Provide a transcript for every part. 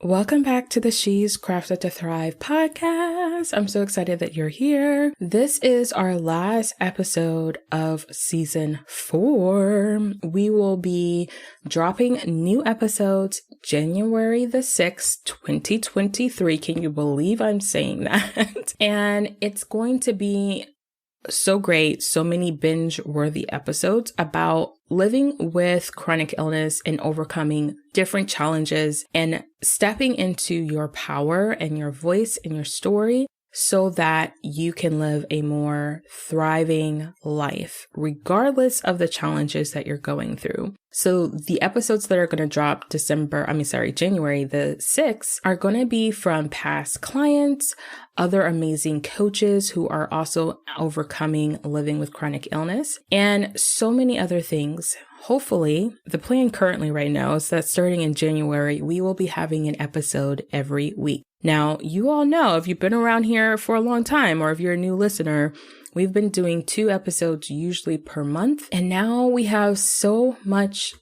Welcome back to the She's Crafted to Thrive podcast. I'm so excited that you're here. This is our last episode of season 4. We will be dropping new episodes January the 6th, 2023. Can you believe I'm saying that? And it's going to be so great. So many binge-worthy episodes about living with chronic illness and overcoming different challenges and stepping into your power and your voice and your story so that you can live a more thriving life, regardless of the challenges that you're going through. So the episodes that are going to drop January the 6th are going to be from past clients, other amazing coaches who are also overcoming living with chronic illness, and so many other things. Hopefully, the plan currently right now is that starting in January, we will be having an episode every week. Now, you all know, if you've been around here for a long time, or if you're a new listener, we've been doing 2 episodes usually per month. And now we have so much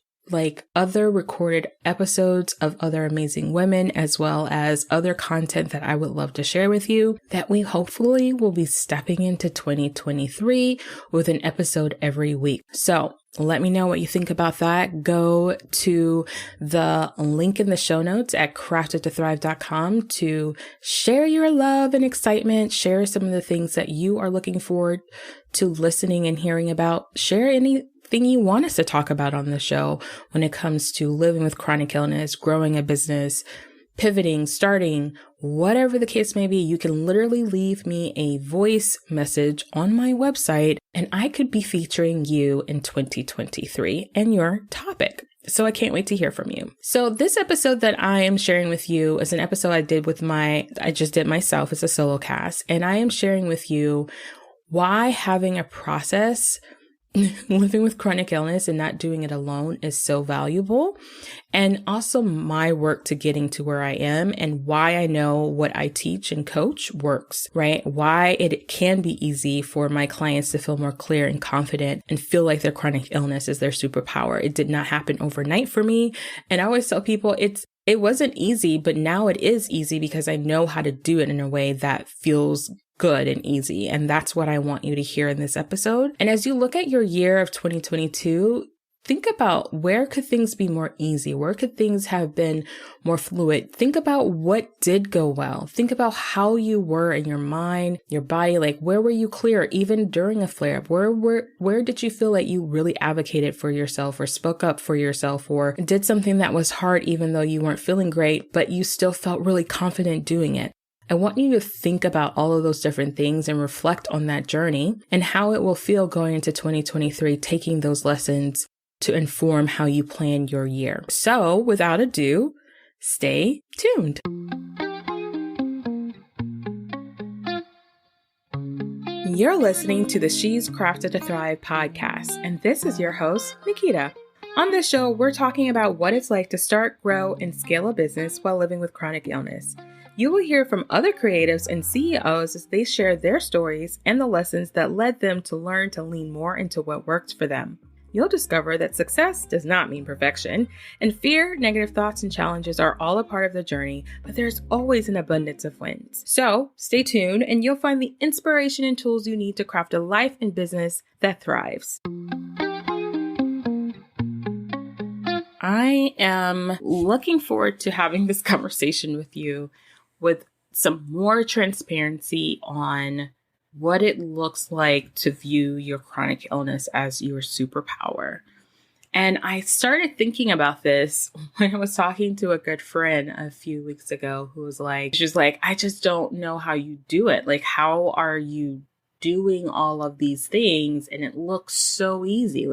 other recorded episodes of other amazing women, as well as other content that I would love to share with you, that we hopefully will be stepping into 2023 with an episode every week. So let me know what you think about that. Go to the link in the show notes at craftedtothrive.com to share your love and excitement, share some of the things that you are looking forward to listening and hearing about, share anything you want us to talk about on the show when it comes to living with chronic illness, growing a business, pivoting, starting, whatever the case may be. You can literally leave me a voice message on my website and I could be featuring you in 2023 and your topic. So I can't wait to hear from you. So this episode that I am sharing with you is an episode I just did myself as a solo cast, and I am sharing with you why having a process living with chronic illness and not doing it alone is so valuable. And also my work to getting to where I am and why I know what I teach and coach works, right? Why it can be easy for my clients to feel more clear and confident and feel like their chronic illness is their superpower. It did not happen overnight for me. And I always tell people it wasn't easy, but now it is easy because I know how to do it in a way that feels good and easy. And that's what I want you to hear in this episode. And as you look at your year of 2022, think about where could things be more easy? Where could things have been more fluid? Think about what did go well. Think about how you were in your mind, your body, where were you clear even during a flare-up? Where did you feel like you really advocated for yourself or spoke up for yourself or did something that was hard even though you weren't feeling great, but you still felt really confident doing it? I want you to think about all of those different things and reflect on that journey and how it will feel going into 2023, taking those lessons to inform how you plan your year. So without ado, stay tuned. You're listening to the She's Crafted to Thrive podcast, and this is your host, Nikita. On this show, we're talking about what it's like to start, grow, and scale a business while living with chronic illness. You will hear from other creatives and CEOs as they share their stories and the lessons that led them to learn to lean more into what works for them. You'll discover that success does not mean perfection, and fear, negative thoughts, and challenges are all a part of the journey, but there's always an abundance of wins. So stay tuned and you'll find the inspiration and tools you need to craft a life and business that thrives. I am looking forward to having this conversation with you with some more transparency on what it looks like to view your chronic illness as your superpower. And I started thinking about this when I was talking to a good friend a few weeks ago who was like, I just don't know how you do it. How are you doing all of these things? And it looks so easy.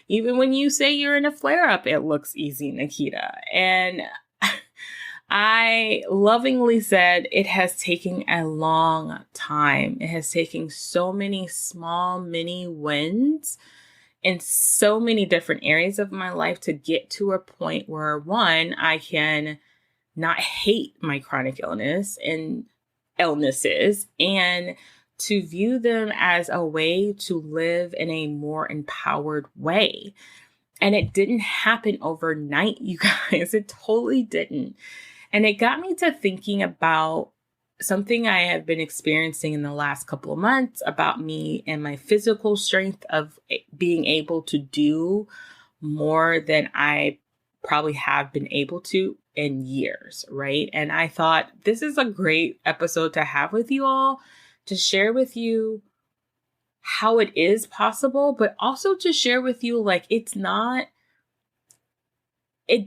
Even when you say you're in a flare-up, it looks easy, Nikita. And I lovingly said it has taken a long time. It has taken so many small mini wins in so many different areas of my life to get to a point where, one, I can not hate my chronic illness and illnesses and to view them as a way to live in a more empowered way. And it didn't happen overnight, you guys. It totally didn't. And it got me to thinking about something I have been experiencing in the last couple of months about me and my physical strength of being able to do more than I probably have been able to in years, right? And I thought this is a great episode to have with you all, to share with you how it is possible, but also to share with you, like, it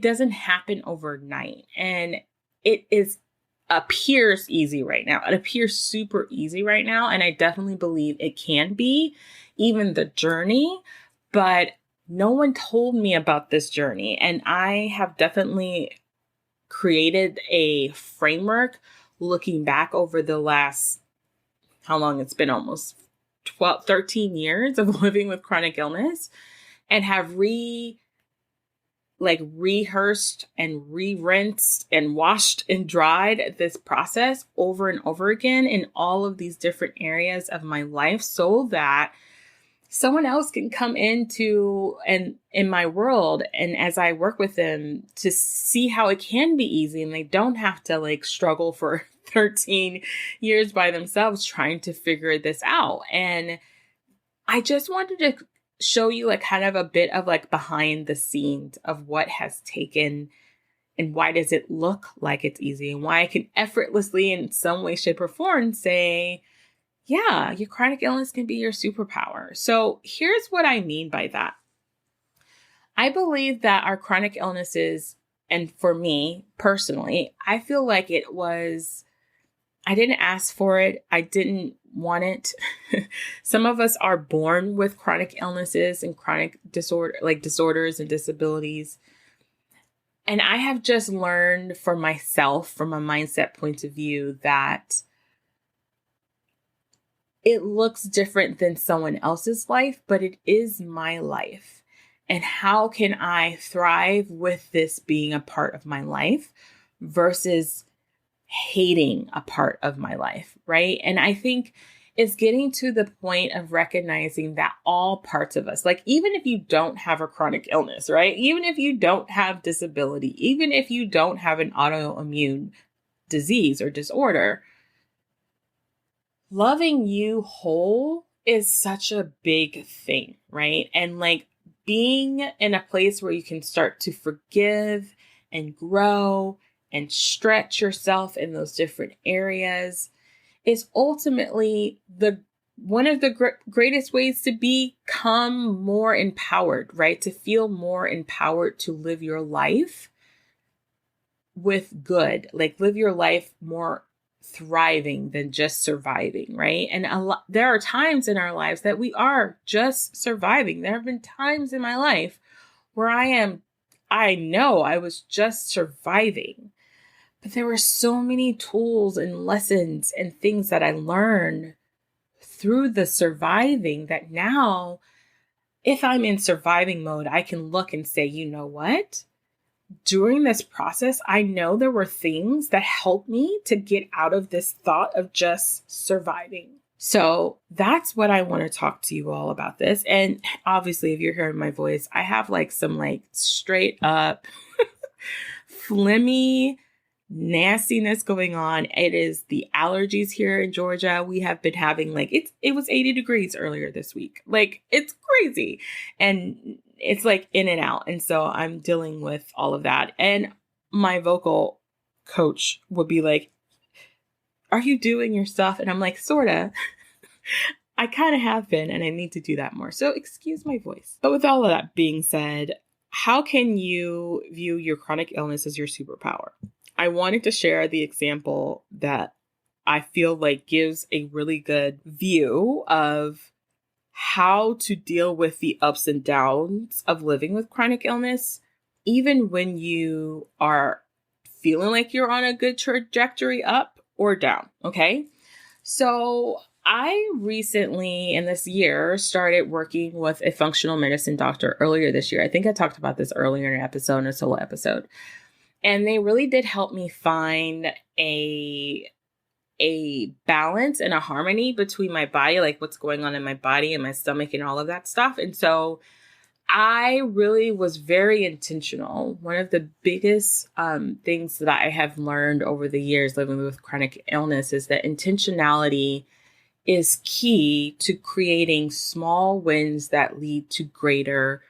doesn't happen overnight. And it appears easy right now. It appears super easy right now. And I definitely believe it can be, even the journey, but no one told me about this journey. And I have definitely created a framework looking back over the last, how long it's been, almost 13 years of living with chronic illness, and have rehearsed and re-rinsed and washed and dried this process over and over again in all of these different areas of my life, so that someone else can come into and in my world, and as I work with them, to see how it can be easy and they don't have to struggle for 13 years by themselves trying to figure this out. And I just wanted to show you kind of a bit of behind the scenes of what has taken and why does it look like it's easy, and why I can effortlessly in some way, shape, or form say, yeah, your chronic illness can be your superpower. So here's what I mean by that. I believe that our chronic illnesses, and for me personally, I feel like I didn't ask for it. I didn't want it. Some of us are born with chronic illnesses and chronic disorders and disabilities. And I have just learned for myself, from a mindset point of view, that it looks different than someone else's life, but it is my life. And how can I thrive with this being a part of my life versus hating a part of my life, right? And I think it's getting to the point of recognizing that all parts of us, even if you don't have a chronic illness, right? Even if you don't have disability, even if you don't have an autoimmune disease or disorder, loving you whole is such a big thing, right? And being in a place where you can start to forgive and grow and stretch yourself in those different areas is ultimately one of the greatest ways to become more empowered, right? To feel more empowered to live your life with good, live your life more thriving than just surviving, right? And there are times in our lives that we are just surviving. There have been times in my life where I know I was just surviving. But there were so many tools and lessons and things that I learned through the surviving that now, if I'm in surviving mode, I can look and say, you know what? During this process, I know there were things that helped me to get out of this thought of just surviving. So that's what I want to talk to you all about this. And obviously, if you're hearing my voice, I have some straight up phlegmy nastiness going on. It is the allergies here in Georgia. We have been having it was 80 degrees earlier this week. It's crazy. And it's in and out. And so I'm dealing with all of that. And my vocal coach would be like, are you doing your stuff? And I'm like, sorta. I kind of have been, and I need to do that more. So excuse my voice. But with all of that being said, how can you view your chronic illness as your superpower? I wanted to share the example that I feel gives a really good view of how to deal with the ups and downs of living with chronic illness, even when you are feeling like you're on a good trajectory up or down. Okay. So I recently in this year started working with a functional medicine doctor earlier this year. I think I talked about this earlier in an episode, in a solo episode. And they really did help me find a balance and a harmony between my body, what's going on in my body and my stomach and all of that stuff. And so I really was very intentional. One of the biggest things that I have learned over the years living with chronic illness is that intentionality is key to creating small wins that lead to greater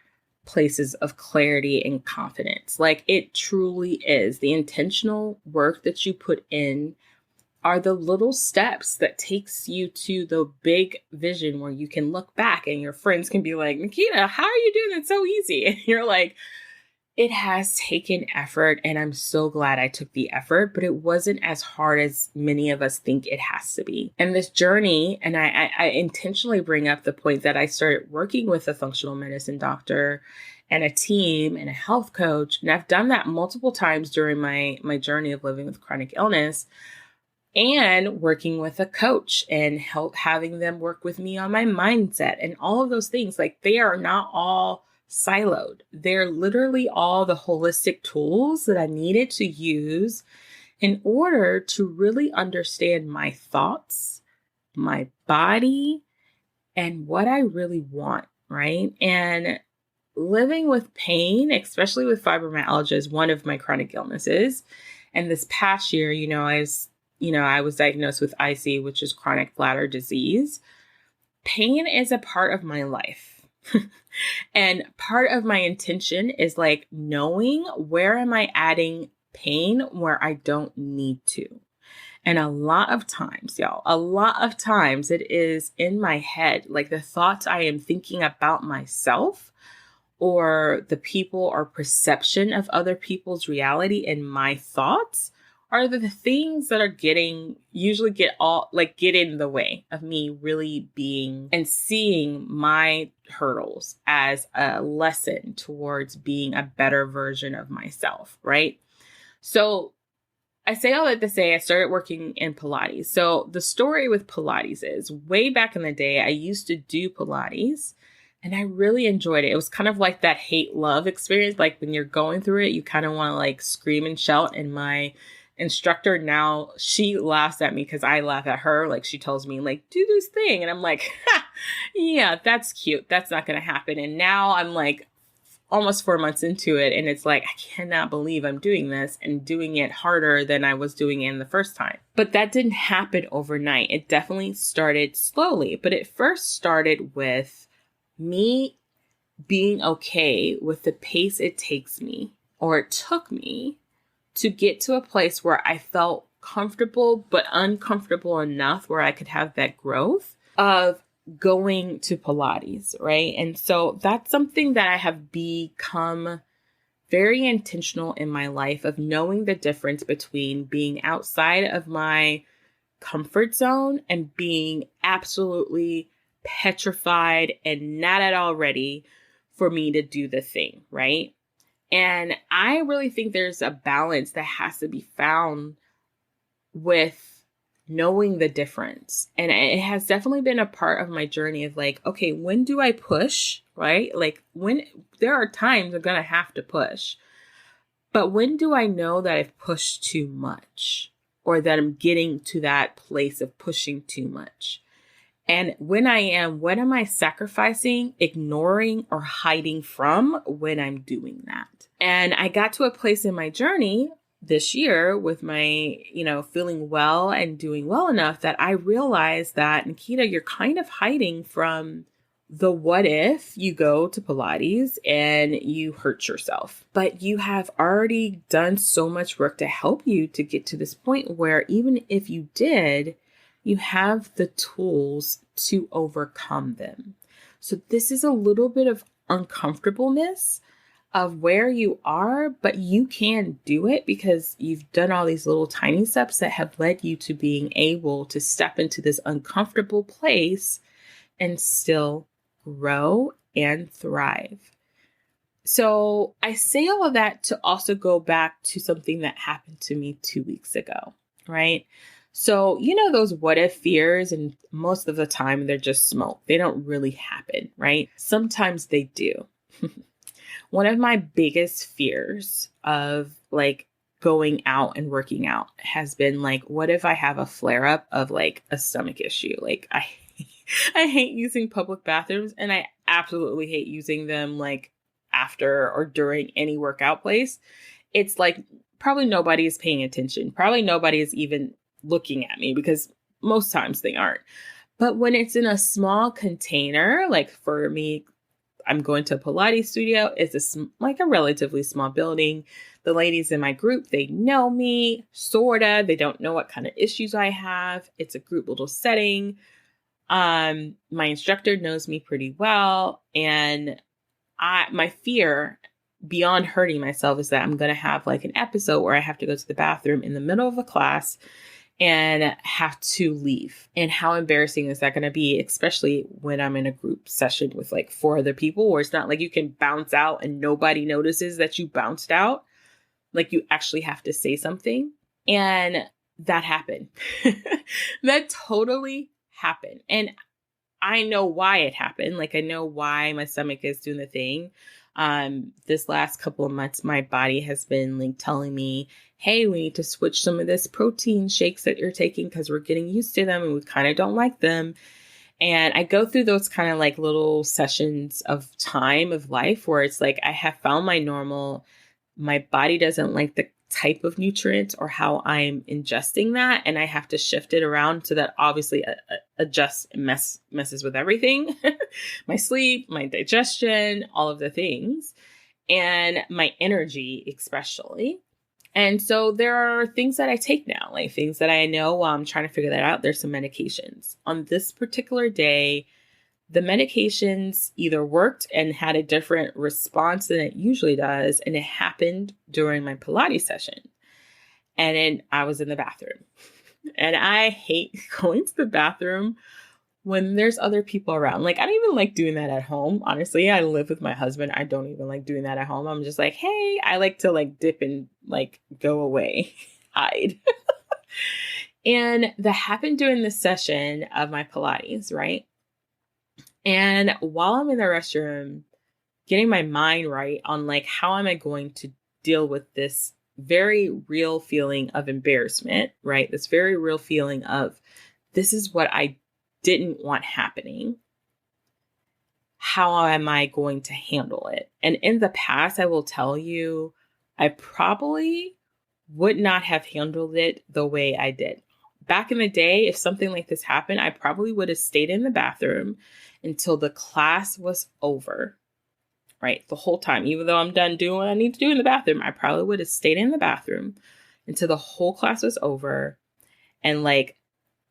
places of clarity and confidence. Like it truly is. The intentional work that you put in are the little steps that takes you to the big vision where you can look back and your friends can be like, Nikita, how are you doing it so easy? And you're like, it has taken effort and I'm so glad I took the effort, but it wasn't as hard as many of us think it has to be. And this journey, and I intentionally bring up the point that I started working with a functional medicine doctor and a team and a health coach. And I've done that multiple times during my journey of living with chronic illness, and working with a coach and having them work with me on my mindset and all of those things. Like they are not all siloed. They're literally all the holistic tools that I needed to use in order to really understand my thoughts, my body, and what I really want, right? And living with pain, especially with fibromyalgia, is one of my chronic illnesses. And this past year, I was diagnosed with IC, which is chronic bladder disease. Pain is a part of my life. And part of my intention is like knowing where am I adding pain where I don't need to. And a lot of times it is in my head, like the thoughts I am thinking about myself or the people or perception of other people's reality and my thoughts are the things that are usually get in the way of me really being and seeing my hurdles as a lesson towards being a better version of myself, right? So I say all that to say I started working in Pilates. So the story with Pilates is way back in the day, I used to do Pilates and I really enjoyed it. It was kind of like that hate-love experience. Like when you're going through it, you kind of want to like scream and shout. And my instructor now, she laughs at me because I laugh at her. Like she tells me like, do this thing. And I'm like, yeah, that's cute. That's not going to happen. And now I'm like almost 4 months into it. And it's like, I cannot believe I'm doing this and doing it harder than I was doing it in the first time. But that didn't happen overnight. It definitely started slowly. But it first started with me being okay with the pace it takes me, or it took me, to get to a place where I felt comfortable, but uncomfortable enough where I could have that growth of going to Pilates, right? And so that's something that I have become very intentional in my life of knowing the difference between being outside of my comfort zone and being absolutely petrified and not at all ready for me to do the thing, right? And I really think there's a balance that has to be found with knowing the difference. And it has definitely been a part of my journey of like, okay, when do I push, right? Like when there are times I'm going to have to push, but when do I know that I've pushed too much or that I'm getting to that place of pushing too much? And when I am, what am I sacrificing, ignoring, or hiding from when I'm doing that? And I got to a place in my journey this year with my, feeling well and doing well enough that I realized that, Nikita, you're kind of hiding from the what if you go to Pilates and you hurt yourself. But you have already done so much work to help you to get to this point where even if you did, you have the tools to overcome them. So this is a little bit of uncomfortableness of where you are, but you can do it because you've done all these little tiny steps that have led you to being able to step into this uncomfortable place and still grow and thrive. So I say all of that to also go back to something that happened to me 2 weeks ago, right? So, those what if fears, and most of the time they're just smoke. They don't really happen, right? Sometimes they do. One of my biggest fears of like going out and working out has been like, what if I have a flare up of like a stomach issue? Like I hate using public bathrooms. And absolutely hate using them like after or during any workout place. It's like probably nobody is paying attention. Probably nobody is even looking at me because most times they aren't. But when it's in a small container, like for me, I'm going to a Pilates studio. It's like a relatively small building. The ladies in my group, they know me, sorta. They don't know what kind of issues I have. It's a group little setting. My instructor knows me pretty well. And my fear beyond hurting myself is that I'm going to have like an episode where I have to go to the bathroom in the middle of a class and have to leave. And how embarrassing is that going to be, especially when I'm in a group session with like 4 other people, where it's not like you can bounce out and nobody notices that you bounced out. Like you actually have to say something. And that happened. That totally happened. And I know why it happened. Like I know why my stomach is doing the thing. This last couple of months, my body has been like telling me, hey, we need to switch some of this protein shakes that you're taking because we're getting used to them and we kind of don't like them. And I go through those kind of like little sessions of time of life where it's like I have found my normal. My body doesn't like the type of nutrient or how I'm ingesting that. And I have to shift it around so that obviously adjusts and messes with everything. My sleep, my digestion, all of the things, and my energy especially. And so there are things that I take now, like things that I know while I'm trying to figure that out. There's some medications. On this particular day, the medications either worked and had a different response than it usually does. And it happened during my Pilates session. And then I was in the bathroom. And I hate going to the bathroom when there's other people around. Like, I don't even like doing that at home. Honestly, I live with my husband. I don't even like doing that at home. I'm just like, hey, I like to like dip and like go away, hide. And that happened during the session of my Pilates, right? And while I'm in the restroom, getting my mind right on like, how am I going to deal with this very real feeling of embarrassment, right? This very real feeling of this is what I didn't want happening. How am I going to handle it? And in the past, I will tell you, I probably would not have handled it the way I did. Back in the day, if something like this happened, I probably would have stayed in the bathroom until the class was over, right? The whole time, even though I'm done doing what I need to do in the bathroom, I probably would have stayed in the bathroom until the whole class was over and like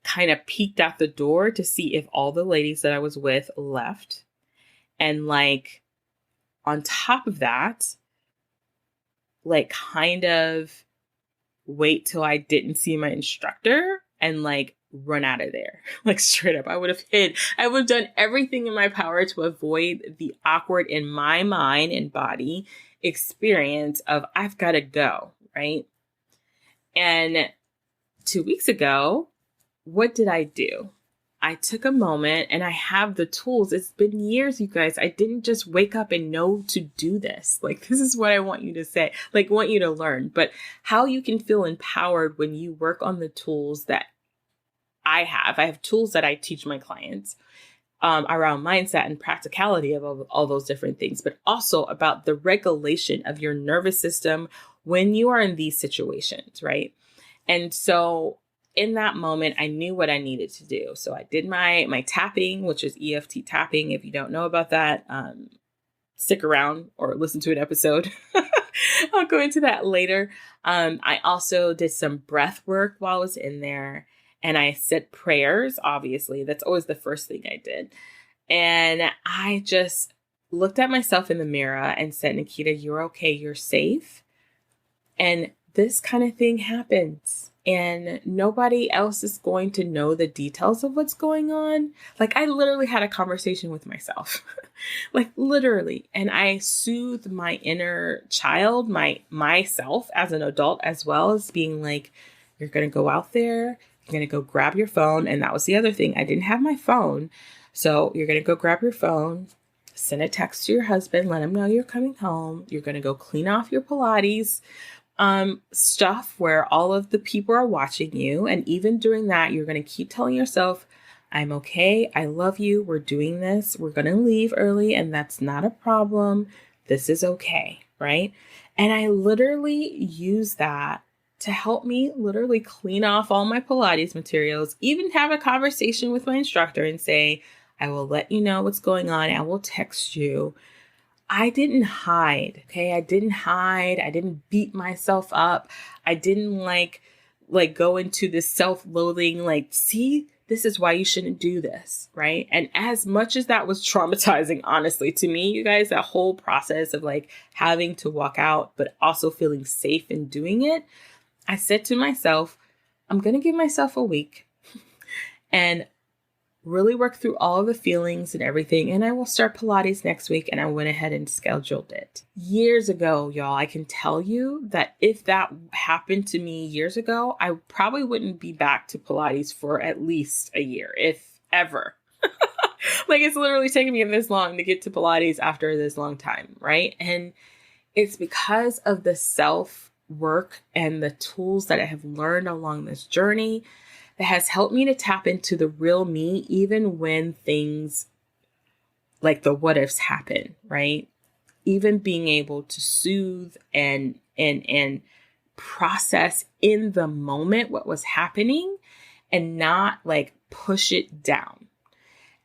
kind of peeked out the door to see if all the ladies that I was with left. And like on top of that, like kind of wait till I didn't see my instructor and like run out of there. Like straight up, I would have hid. I would have done everything in my power to avoid the awkward in my mind and body experience of I've got to go, right? And 2 weeks ago, what did I do? I took a moment and I have the tools. It's been years, you guys. I didn't just wake up and know to do this. Like, this is what I want you to say, like, want you to learn. But how you can feel empowered when you work on the tools that I have. I have tools that I teach my clients around mindset and practicality of all those different things, but also about the regulation of your nervous system when you are in these situations, right? And so in that moment, I knew what I needed to do. So I did my tapping, which is EFT tapping. If you don't know about that, stick around or listen to an episode. I'll go into that later. I also did some breath work while I was in there. And I said prayers, obviously. That's always the first thing I did. And I just looked at myself in the mirror and said, Nikita, you're okay. You're safe. And this kind of thing happens. And nobody else is going to know the details of what's going on. Like, I literally had a conversation with myself, like literally. And I soothed my inner child, myself as an adult, as well as being like, you're going to go out there, you're going to go grab your phone. And that was the other thing. I didn't have my phone. So you're going to go grab your phone, send a text to your husband, let him know you're coming home. You're going to go clean off your Pilates stuff where all of the people are watching you. And even during that, you're going to keep telling yourself, I'm okay. I love you. We're doing this. We're going to leave early, and that's not a problem. This is okay, right? And I literally use that to help me literally clean off all my Pilates materials, even have a conversation with my instructor and say, I will let you know what's going on. I will text you. I didn't hide, okay? I didn't hide. I didn't beat myself up. I didn't like go into this self-loathing, see, this is why you shouldn't do this, right? And as much as that was traumatizing, honestly, to me, you guys, that whole process of having to walk out, but also feeling safe in doing it, I said to myself, I'm going to give myself a week and really work through all of the feelings and everything. And I will start Pilates next week. And I went ahead and scheduled it. Years ago, y'all, I can tell you that if that happened to me years ago, I probably wouldn't be back to Pilates for at least a year, if ever. It's literally taken me this long to get to Pilates after this long time, right? And it's because of the self-work and the tools that I have learned along this journey that has helped me to tap into the real me, even when things like the what ifs happen, right? Even being able to soothe and process in the moment what was happening and not push it down.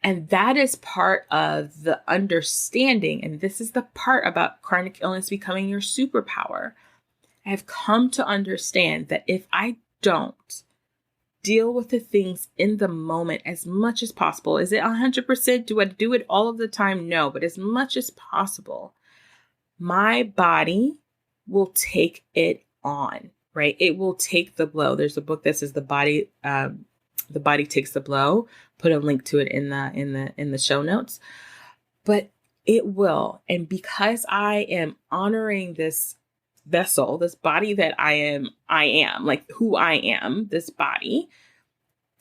And that is part of the understanding. And this is the part about chronic illness becoming your superpower. I have come to understand that if I don't deal with the things in the moment as much as possible. Is it 100%? Do I do it all of the time? No, but as much as possible, my body will take it on, right? It will take the blow. There's a book that says the body takes the blow. Put a link to it in the show notes, but it will. And because I am honoring this vessel, this body that I am who I am, this body,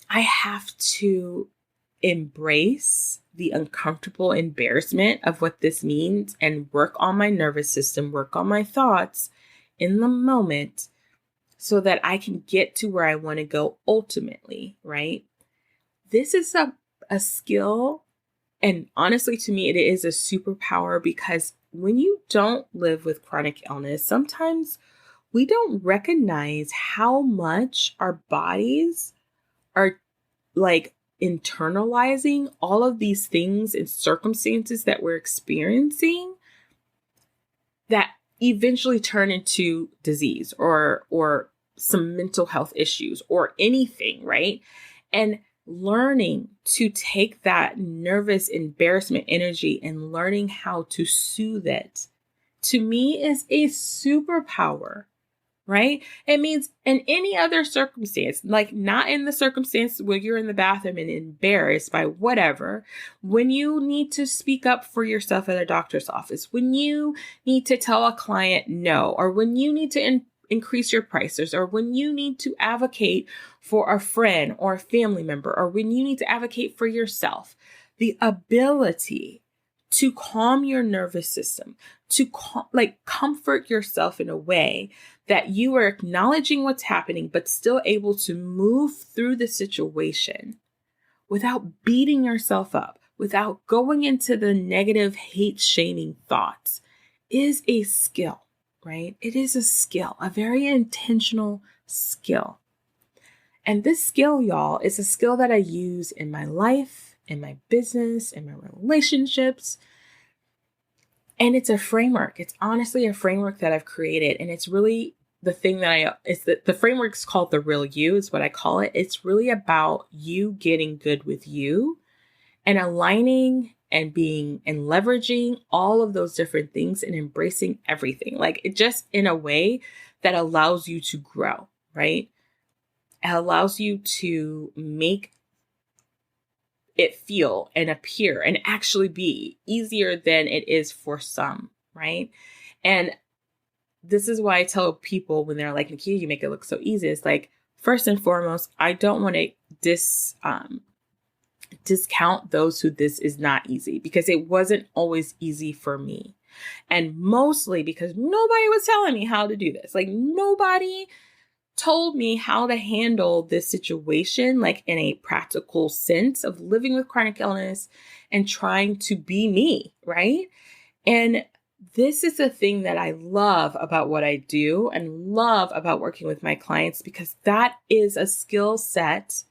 I have to embrace the uncomfortable embarrassment of what this means and work on my nervous system, work on my thoughts in the moment so that I can get to where I want to go ultimately, right? This is a skill, and honestly, to me, it is a superpower because when you don't live with chronic illness, sometimes we don't recognize how much our bodies are internalizing all of these things and circumstances that we're experiencing that eventually turn into disease or some mental health issues or anything, right? And learning to take that nervous embarrassment energy and learning how to soothe it, to me, is a superpower, right? It means in any other circumstance, not in the circumstance where you're in the bathroom and embarrassed by whatever, when you need to speak up for yourself at a doctor's office, when you need to tell a client no, or when you need to increase your prices, or when you need to advocate for a friend or a family member, or when you need to advocate for yourself, the ability to calm your nervous system, to comfort yourself in a way that you are acknowledging what's happening, but still able to move through the situation without beating yourself up, without going into the negative hate shaming thoughts, is a skill, right? It is a skill, a very intentional skill. And this skill, y'all, is a skill that I use in my life, in my business, in my relationships. And it's a framework. It's honestly a framework that I've created. And it's really the thing that the framework's called the real you is what I call it. It's really about you getting good with you and aligning and being and leveraging all of those different things and embracing everything. It just in a way that allows you to grow, right? It allows you to make it feel and appear and actually be easier than it is for some, right? And this is why I tell people when they're like, Nakia, you make it look so easy. It's first and foremost, I don't want to discount those who this is not easy, because it wasn't always easy for me. And mostly because nobody was telling me how to do this. Nobody told me how to handle this situation, like in a practical sense of living with chronic illness and trying to be me, right? And this is the thing that I love about what I do and love about working with my clients, because that is a skill set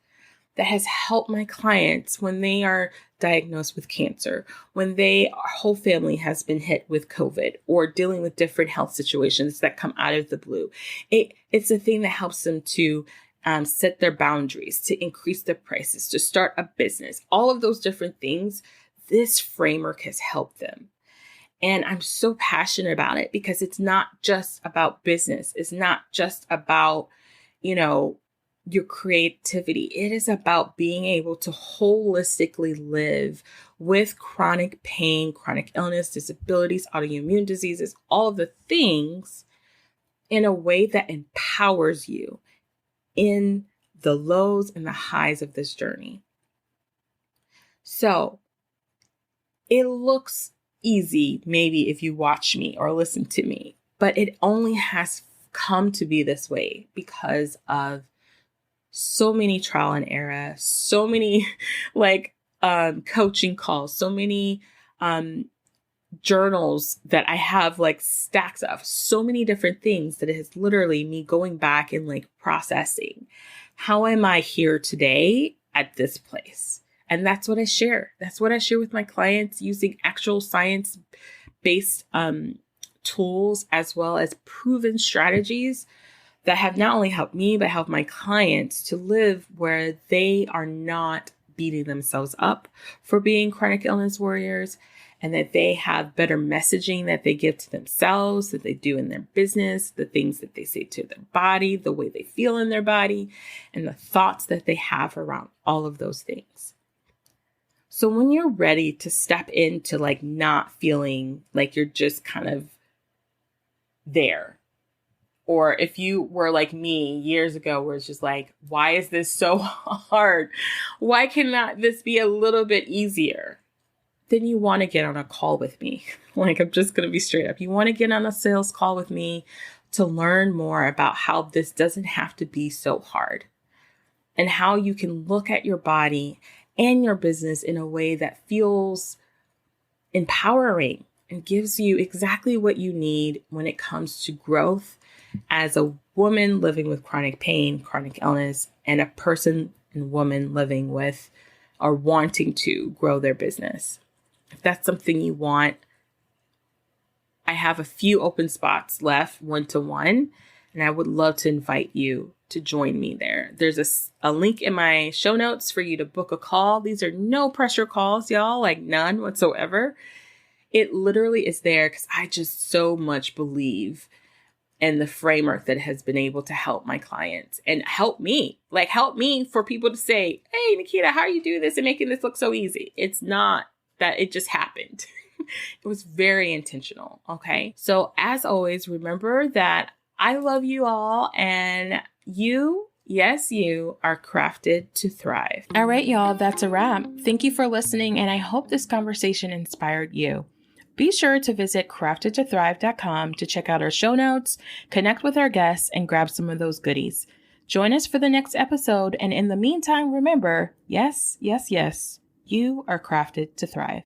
that has helped my clients when they are diagnosed with cancer, when our whole family has been hit with COVID or dealing with different health situations that come out of the blue. It's a thing that helps them to set their boundaries, to increase their prices, to start a business, all of those different things. This framework has helped them. And I'm so passionate about it because it's not just about business. It's not just about, your creativity. It is about being able to holistically live with chronic pain, chronic illness, disabilities, autoimmune diseases, all of the things in a way that empowers you in the lows and the highs of this journey. So it looks easy, maybe if you watch me or listen to me, but it only has come to be this way because of so many trial and error, so many coaching calls, so many journals that I have stacks of, so many different things that it has literally me going back and processing. How am I here today at this place? And that's what I share. That's what I share with my clients using actual science-based tools as well as proven strategies that have not only helped me, but helped my clients to live where they are not beating themselves up for being chronic illness warriors, and that they have better messaging that they give to themselves, that they do in their business, the things that they say to their body, the way they feel in their body, and the thoughts that they have around all of those things. So when you're ready to step into not feeling like you're just kind of there, or if you were like me years ago, where it's just why is this so hard? Why cannot this be a little bit easier? Then you want to get on a call with me. I'm just going to be straight up. You want to get on a sales call with me to learn more about how this doesn't have to be so hard and how you can look at your body and your business in a way that feels empowering and gives you exactly what you need when it comes to growth as a woman living with chronic pain, chronic illness, and a person and woman living with or wanting to grow their business. If that's something you want, I have a few open spots left, 1-to-1, and I would love to invite you to join me there. There's a link in my show notes for you to book a call. These are no pressure calls, y'all, none whatsoever. It literally is there because I just so much believe in the framework that has been able to help my clients and help me for people to say, hey, Nikita, how are you doing this and making this look so easy? It's not that it just happened. It was very intentional. Okay. So as always, remember that I love you all, and you, yes, you are crafted to thrive. All right, y'all, that's a wrap. Thank you for listening, and I hope this conversation inspired you. Be sure to visit craftedtothrive.com to check out our show notes, connect with our guests, and grab some of those goodies. Join us for the next episode, and in the meantime, remember, yes, yes, yes, you are crafted to thrive.